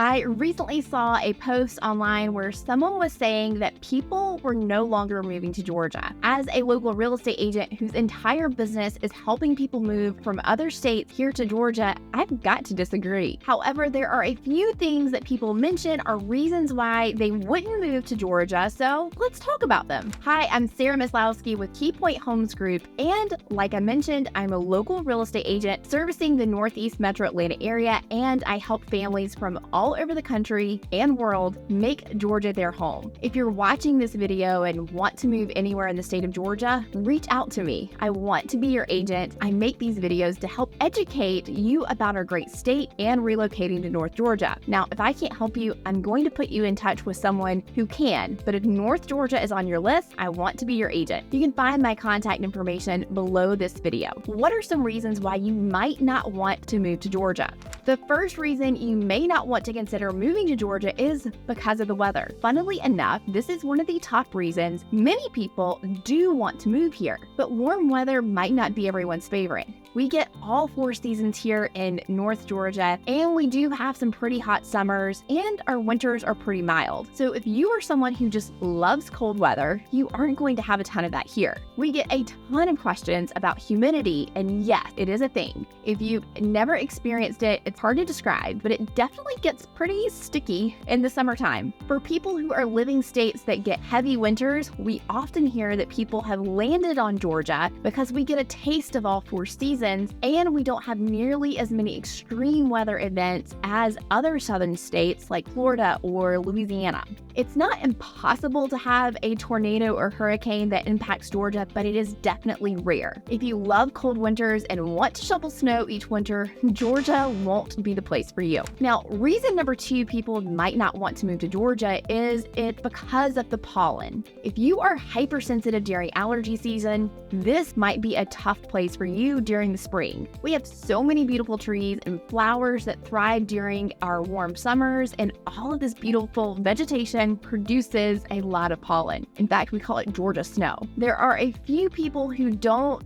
I recently saw a post online where someone was saying that people were no longer moving to Georgia. As a local real estate agent whose entire business is helping people move from other states here to Georgia, I've got to disagree. However, there are a few things that people mention are reasons why they wouldn't move to Georgia, so let's talk about them. Hi, I'm Sarah Mislowski with KeyPoint Homes Group, and like I mentioned, I'm a local real estate agent servicing the Northeast Metro Atlanta area, and I help families from all over the country and world make Georgia their home. If you're watching this video and want to move anywhere in the state of Georgia, reach out to me. I want to be your agent. I make these videos to help educate you about our great state and relocating to North Georgia. Now, if I can't help you, I'm going to put you in touch with someone who can, but if North Georgia is on your list, I want to be your agent. You can find my contact information below this video. What are some reasons why you might not want to move to Georgia? The first reason you may not want to consider moving to Georgia is because of the weather. Funnily enough, this is one of the top reasons many people do want to move here, but warm weather might not be everyone's favorite. We get all 4 seasons here in North Georgia, and we do have some pretty hot summers, and our winters are pretty mild. So if you are someone who just loves cold weather, you aren't going to have a ton of that here. We get a ton of questions about humidity, and yes, it is a thing. If you've never experienced it, it's hard to describe, but it definitely gets pretty sticky in the summertime. For people who are living states that get heavy winters, we often hear that people have landed on Georgia because we get a taste of all 4 seasons, and we don't have nearly as many extreme weather events as other southern states like Florida or Louisiana. It's not impossible to have a tornado or hurricane that impacts Georgia, but it is definitely rare. If you love cold winters and want to shovel snow each winter, Georgia won't be the place for you. Now, reason number 2 people might not want to move to Georgia is it because of the pollen. If you are hypersensitive during allergy season, this might be a tough place for you during the spring. We have so many beautiful trees and flowers that thrive during our warm summers, and all of this beautiful vegetation produces a lot of pollen. In fact, we call it Georgia snow. There are a few people who don't,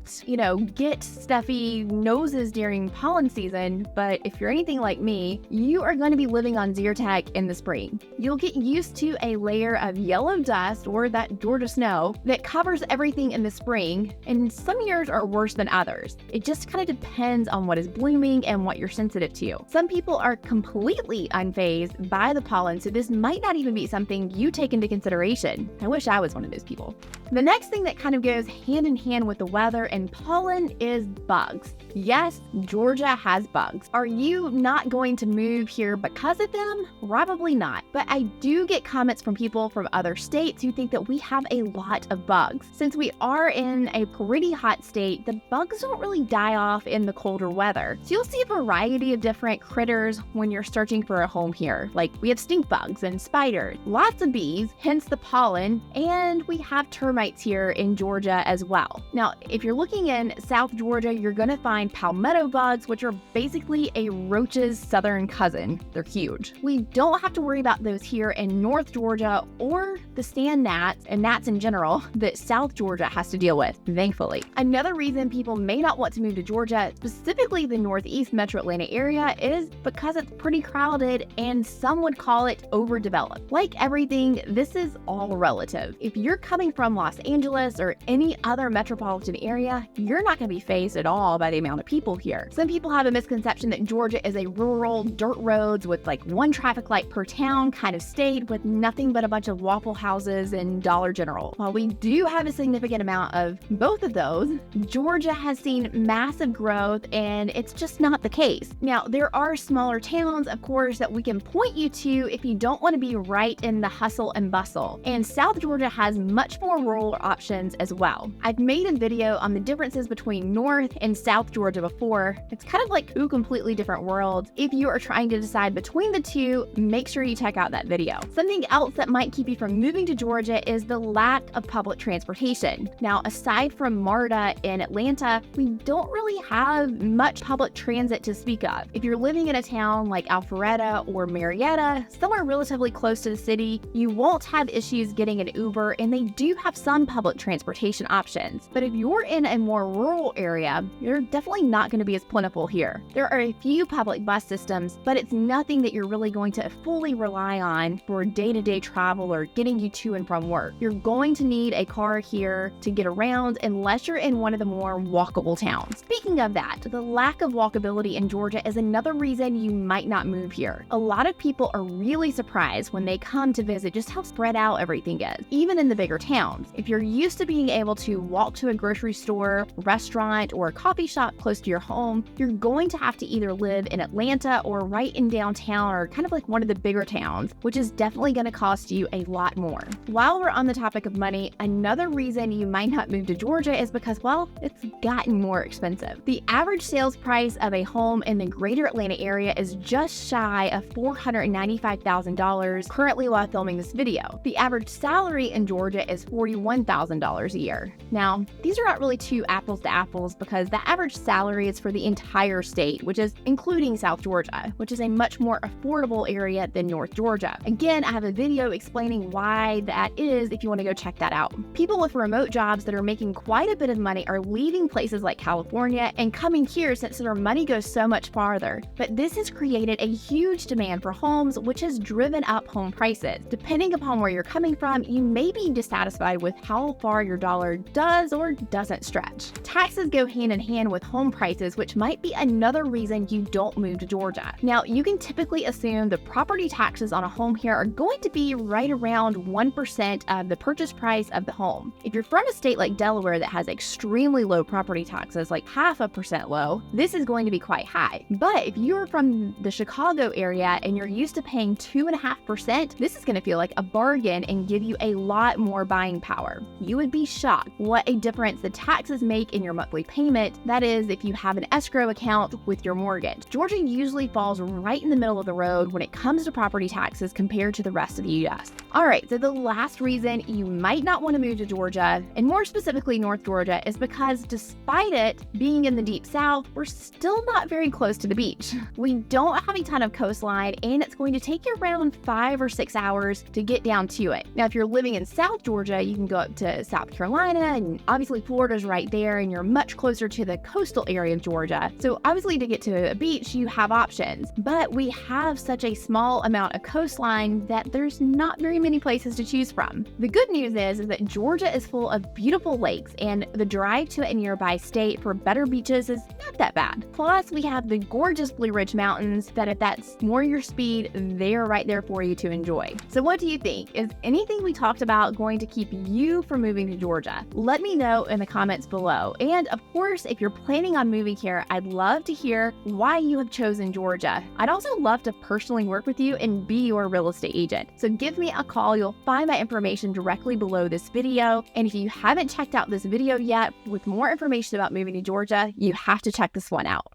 get stuffy noses during pollen season, but if you're anything like me, you are going to be living on Zyrtec in the spring. You'll get used to a layer of yellow dust, or that Georgia snow, that covers everything in the spring, and some years are worse than others. It just kind of depends on what is blooming and what you're sensitive to. Some people are completely unfazed by the pollen, so this might not even be something you take into consideration. I wish I was one of those people. The next thing that kind of goes hand in hand with the weather and pollen is bugs. Yes, Georgia has bugs. Are you not going to move here because of them? Probably not. But I do get comments from people from other states who think that we have a lot of bugs. Since we are in a pretty hot state, the bugs don't really die off in the colder weather. So you'll see a variety of different critters when you're searching for a home here. Like we have stink bugs and spiders, lots of bees, hence the pollen, and we have termites here in Georgia as well. Now, if you're looking in South Georgia, you're going to find palmetto bugs, which are basically a roach's southern cousin. They're huge. We don't have to worry about those here in North Georgia or the sand gnats and gnats in general that South Georgia has to deal with, thankfully. Another reason people may not want to move to Georgia, specifically the Northeast Metro Atlanta area, is because it's pretty crowded and some would call it overdeveloped. Like everything, this is all relative. If you're coming from Los Angeles or any other metropolitan area, you're not going to be fazed at all by the amount of people here. Some people have a misconception that Georgia is a rural, dirt roads with like 1 traffic light per town kind of state with nothing but a bunch of Waffle Houses and Dollar General. While we do have a significant amount of both of those, Georgia has seen massive growth, and it's just not the case. Now, there are smaller towns, of course, that we can point you to if you don't want to be right in the hustle and bustle. And South Georgia has much more rural options as well. I've made a video on the differences between North and South Georgia before. It's kind of like 2 completely different worlds. If you are trying to decide between the 2, make sure you check out that video. Something else that might keep you from moving to Georgia is the lack of public transportation. Now, aside from MARTA in Atlanta, we don't really have much public transit to speak of. If you're living in a town like Alpharetta or Marietta, somewhere relatively close to the city, you won't have issues getting an Uber, and they do have some public transportation options. But if you're in a more rural area, you're definitely not going to be as plentiful here. There are a few public bus systems, but it's nothing that you're really going to fully rely on for day-to-day travel or getting you to and from work. You're going to need a car here to get around unless you're in one of the more walkable towns. Speaking of that, the lack of walkability in Georgia is another reason you might not move here. A lot of people are really surprised when they come to visit just how spread out everything is, even in the bigger towns. If you're used to being able to walk to a grocery store, restaurant, or a coffee shop close to your home, you're going to have to either live in Atlanta or right in downtown or kind of like one of the bigger towns, which is definitely going to cost you a lot more. While we're on the topic of money, another reason you might not move to Georgia is because, well, it's gotten more expensive. The average sales price of a home in the greater Atlanta area is just shy of $495,000 currently while filming this video. The average salary in Georgia is $41,000 a year. Now, these are not really two apples to apples because the average salary is for the entire state, which is including South Georgia, which is a much more affordable area than North Georgia. Again, I have a video explaining why that is if you want to go check that out. People with remote jobs that are making quite a bit of money are leaving places like California and coming here since their money goes so much farther. But this has created a huge demand for homes, which has driven up home prices. Depending upon where you're coming from, you may be dissatisfied with how far your dollar does or doesn't stretch. Taxes go hand in hand with home prices, which might be another reason you don't move to Georgia. Now, you can typically assume the property taxes on a home here are going to be right around 1% of the purchase price of the home. If you're from a state like Delaware that has extremely low property taxes, like 0.5% low, this is going to be quite high. But if you're from the Chicago area and you're used to paying 2.5%, this is going to feel like a bargain and give you a lot more buying power. You would be shocked what a difference the taxes make in your monthly payment. That is, if you have an escrow account with your mortgage. Georgia usually falls right in the middle of the road when it comes to property taxes compared to the rest of the U.S. All right, so the last reason you might not want to move to Georgia, and more specifically North Georgia, is because despite it being in the deep south, we're still not very close to the beach. We don't have a ton of coastline, and it's going to take you around 5 or 6 hours to get down to it. Now, if you're living in South Georgia, you can go up to South Carolina, and obviously Florida's right there, and you're much closer to the coastal area of Georgia. So obviously to get to a beach, you have options, but we have such a small amount of coastline that there's not very many places to choose from. The good news is that Georgia is full of beautiful lakes, and the drive to a nearby state for better beaches is not that bad. Plus, we have the gorgeous Blue Ridge Mountains that if that's more your speed, they're right there for you to enjoy. So what do you think? Is anything we talked about going to keep you from moving to Georgia? Let me know in the comments below. And of course, if you're planning on moving here, I'd love to hear why you have chosen Georgia. I'd also love to personally work with you and be your real estate agent. So give me a call. You'll find my information directly below this video. And if you haven't checked out this video yet with more information about moving to Georgia, you have to check this one out.